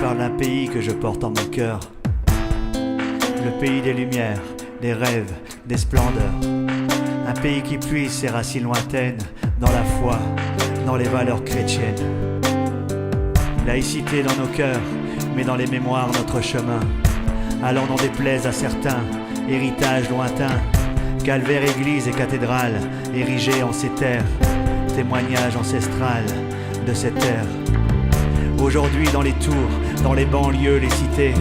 parle d'un pays que je porte en mon cœur. Le pays des lumières, des rêves, des splendeurs. Un pays qui puise ses racines lointaines dans la foi, dans les valeurs chrétiennes. Laïcité dans nos cœurs, mais dans les mémoires notre chemin. Allant n'en déplaise à certains, héritage lointain. Calvaire, église et cathédrale, érigées en ces terres. Témoignage ancestral de cette terre. Aujourd'hui dans les tours, dans les banlieues, les cités,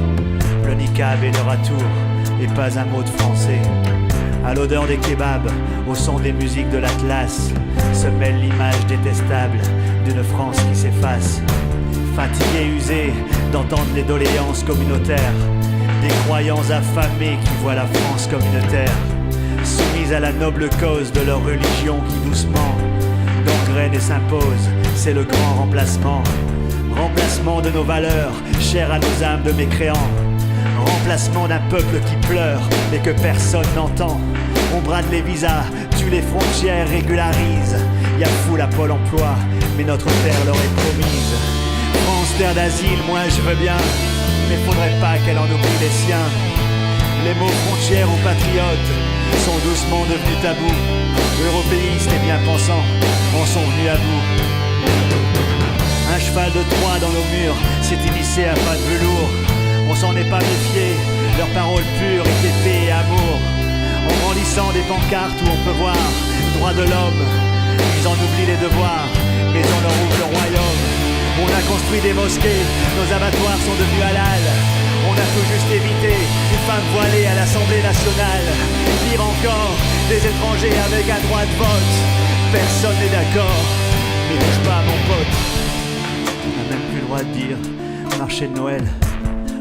le niqab est leur atour, et pas un mot de français. À l'odeur des kebabs, au son des musiques de l'Atlas, se mêle l'image détestable d'une France qui s'efface. Fatigué et usé d'entendre les doléances communautaires, des croyants affamés qui voient la France communautaire, soumise à la noble cause de leur religion qui doucement gangrène et s'impose, c'est le grand remplacement. Remplacement de nos valeurs, chères à nos âmes de mécréants. Remplacement d'un peuple qui pleure et que personne n'entend. On brade les visas, tue les frontières, régularise. Y'a foule à Pôle emploi, mais notre terre leur est promise. France, terre d'asile, moi je veux bien, mais faudrait pas qu'elle en oublie les siens. Les mots frontières ou patriotes sont doucement devenus tabous. Européistes et bien pensants en sont venus à bout. Un cheval de Troie dans nos murs s'est immiscé à pas de velours. On s'en est pas méfié, leurs paroles pures étaient paix et amour. En brandissant des pancartes où on peut voir droit de l'homme, ils en oublient les devoirs, mais on leur ouvre le royaume. On a construit des mosquées, nos abattoirs sont devenus halal. On a tout juste évité une femme voilée à l'Assemblée nationale. Pire encore, des étrangers avec un droit de vote. Personne n'est d'accord, mais touche pas mon pote. On n'a même plus le droit de dire marché de Noël.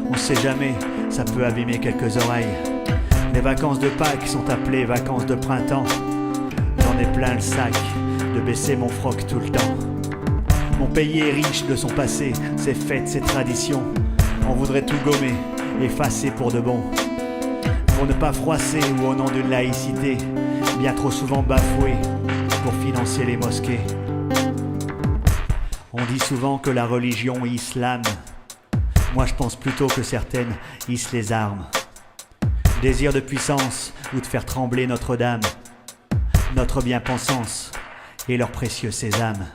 On sait jamais, ça peut abîmer quelques oreilles. Les vacances de Pâques sont appelées vacances de printemps. J'en ai plein le sac de baisser mon froc tout le temps. Mon pays est riche de son passé, ses fêtes, ses traditions. On voudrait tout gommer, effacer pour de bon. Pour ne pas froisser ou au nom d'une laïcité, bien trop souvent bafouée pour financer les mosquées. On dit souvent que la religion hisse l'âme. Moi je pense plutôt que certaines hissent les armes. Désir de puissance ou de faire trembler Notre-Dame, notre bien-pensance et leur précieux sésame.